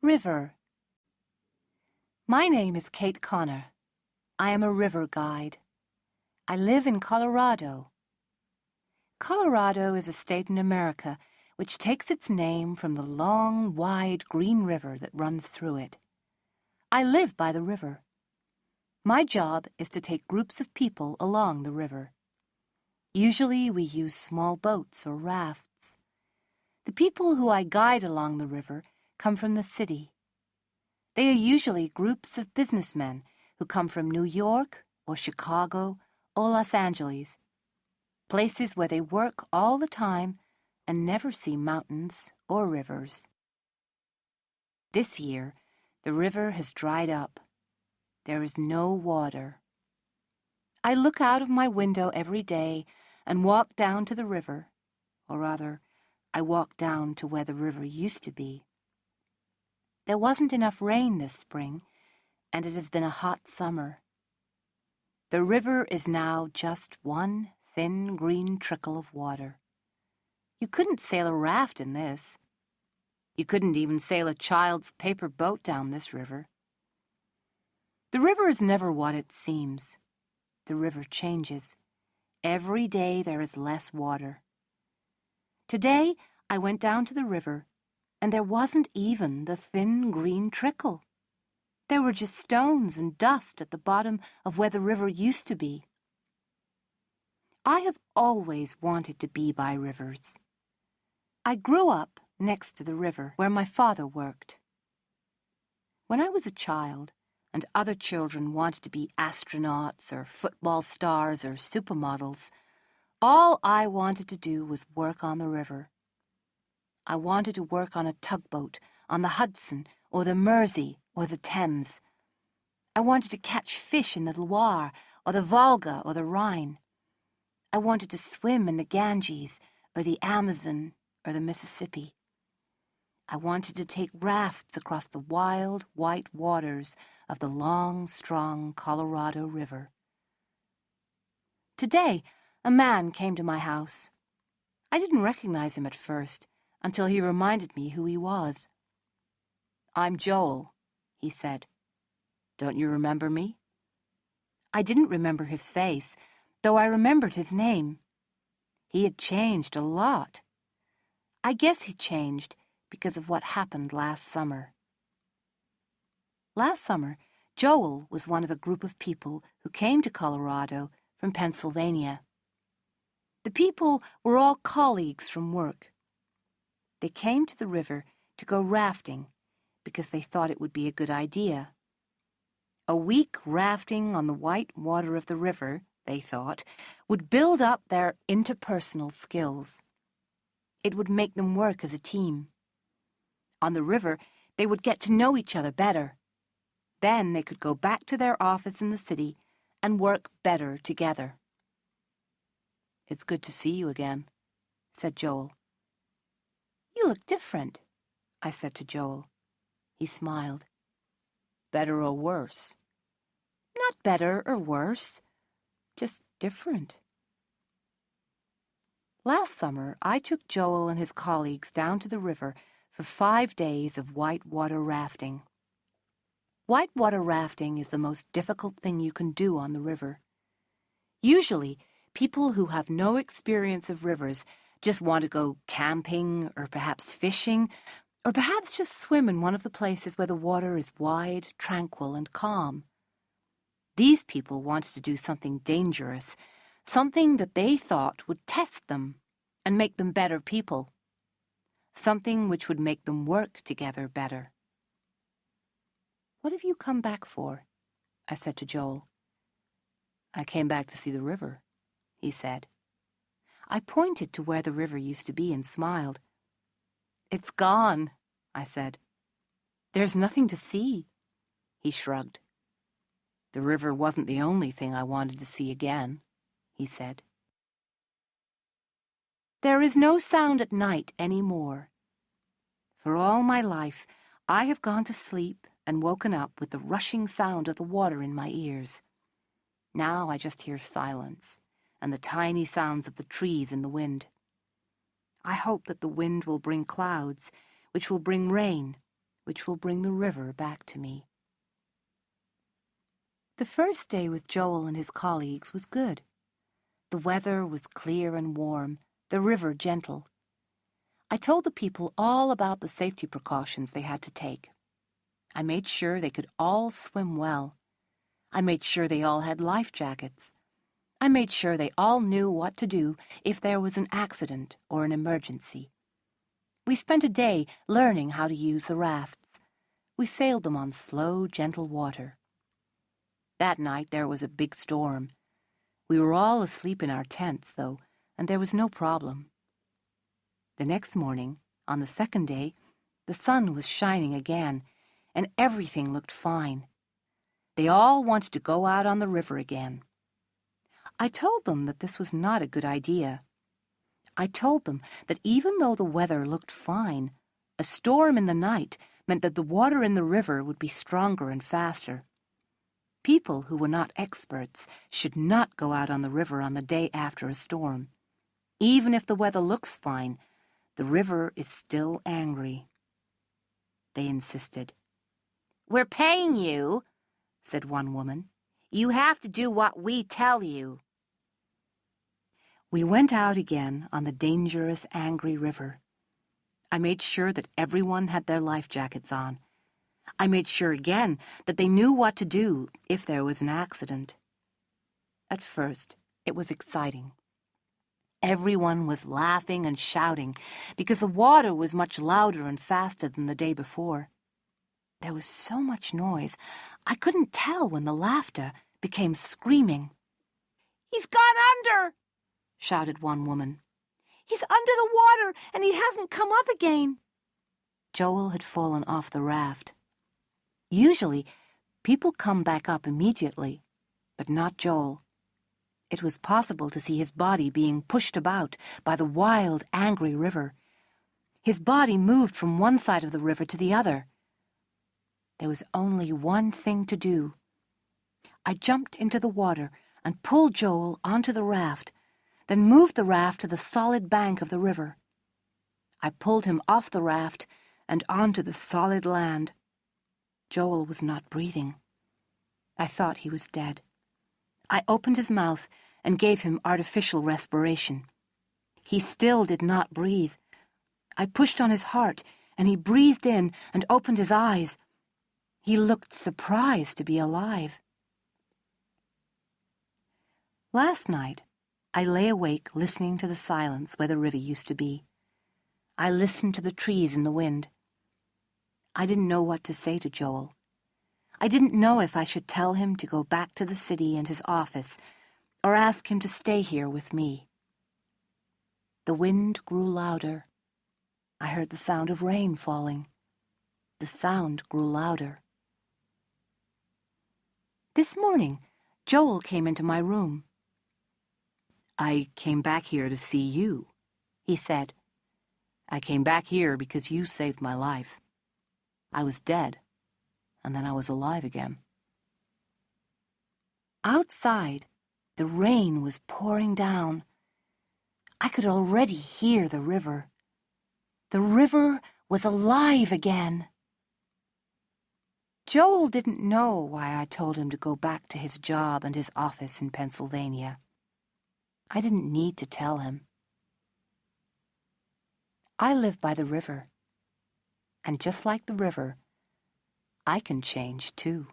River. My name is Kate Connor. I am a river guide. I live in Colorado. Colorado is a state in America which takes its name from the long, wide, green river that runs through it. I live by the river. My job is to take groups of people along the river. Usually we use small boats or rafts. The people who I guide along the river come from the city. They are usually groups of businessmen who come from New York or Chicago or Los Angeles, places where they work all the time and never see mountains or rivers. This year, the river has dried up. There is no water. I look out of my window every day and walk down to the river, or rather, I walk down to where the river used to be. There wasn't enough rain this spring, and it has been a hot summer. The river is now just one thin green trickle of water. You couldn't sail a raft in this. You couldn't even sail a child's paper boat down this river. The river is never what it seems. The river changes. Every day there is less water. Today I went down to the river, and there wasn't even the thin green trickle. There were just stones and dust at the bottom of where the river used to be. I have always wanted to be by rivers. I grew up next to the river where my father worked. When I was a child, and other children wanted to be astronauts or football stars or supermodels, all I wanted to do was work on the river. I wanted to work on a tugboat, on the Hudson, or the Mersey, or the Thames. I wanted to catch fish in the Loire, or the Volga, or the Rhine. I wanted to swim in the Ganges, or the Amazon, or the Mississippi. I wanted to take rafts across the wild, white waters of the long, strong Colorado River. Today, a man came to my house. I didn't recognize him at first, until he reminded me who he was. "I'm Joel," he said. "Don't you remember me?" I didn't remember his face, though I remembered his name. He had changed a lot. I guess he changed because of what happened last summer. Last summer, Joel was one of a group of people who came to Colorado from Pennsylvania. The people were all colleagues from work. They came to the river to go rafting because they thought it would be a good idea. A week rafting on the white water of the river, they thought, would build up their interpersonal skills. It would make them work as a team. On the river, they would get to know each other better. Then they could go back to their office in the city and work better together. "It's good to see you again," said Joel. "You look different," I said to Joel. He smiled. "Better or worse?" "Not better or worse, just different." Last summer, I took Joel and his colleagues down to the river for 5 days of whitewater rafting. Whitewater rafting is the most difficult thing you can do on the river. Usually, people who have no experience of rivers just want to go camping or perhaps fishing, or perhaps just swim in one of the places where the water is wide, tranquil, and calm. These people wanted to do something dangerous, something that they thought would test them and make them better people, something which would make them work together better. "What have you come back for?" I said to Joel. "I came back to see the river," he said. I pointed to where the river used to be and smiled. "It's gone," I said. "There's nothing to see." He shrugged. "The river wasn't the only thing I wanted to see again," he said. There is no sound at night any more. For all my life, I have gone to sleep and woken up with the rushing sound of the water in my ears. Now I just hear silence and the tiny sounds of the trees in the wind. I hope that the wind will bring clouds, which will bring rain, which will bring the river back to me. The first day with Joel and his colleagues was good. The weather was clear and warm, the river gentle. I told the people all about the safety precautions they had to take. I made sure they could all swim well. I made sure they all had life jackets. I made sure they all knew what to do if there was an accident or an emergency. We spent a day learning how to use the rafts. We sailed them on slow, gentle water. That night there was a big storm. We were all asleep in our tents, though, and there was no problem. The next morning, on the second day, the sun was shining again, and everything looked fine. They all wanted to go out on the river again. I told them that this was not a good idea. I told them that even though the weather looked fine, a storm in the night meant that the water in the river would be stronger and faster. People who were not experts should not go out on the river on the day after a storm. Even if the weather looks fine, the river is still angry. They insisted. "We're paying you," said one woman. "You have to do what we tell you." We went out again on the dangerous, angry river. I made sure that everyone had their life jackets on. I made sure again that they knew what to do if there was an accident. At first, it was exciting. Everyone was laughing and shouting because the water was much louder and faster than the day before. There was so much noise, I couldn't tell when the laughter became screaming. "He's gone under!" shouted one woman. "He's under the water and he hasn't come up again." Joel had fallen off the raft. Usually, people come back up immediately, but not Joel. It was possible to see his body being pushed about by the wild, angry river. His body moved from one side of the river to the other. There was only one thing to do. I jumped into the water and pulled Joel onto the raft, then moved the raft to the solid bank of the river. I pulled him off the raft and onto the solid land. Joel was not breathing. I thought he was dead. I opened his mouth and gave him artificial respiration. He still did not breathe. I pushed on his heart, and he breathed in and opened his eyes. He looked surprised to be alive. Last night, I lay awake listening to the silence where the river used to be. I listened to the trees in the wind. I didn't know what to say to Joel. I didn't know if I should tell him to go back to the city and his office, or ask him to stay here with me. The wind grew louder. I heard the sound of rain falling. The sound grew louder. This morning, Joel came into my room. "I came back here to see you," he said. "I came back here because you saved my life. I was dead, and then I was alive again." Outside, the rain was pouring down. I could already hear the river. The river was alive again. Joel didn't know why I told him to go back to his job and his office in Pennsylvania. I didn't need to tell him. I live by the river, and just like the river, I can change too.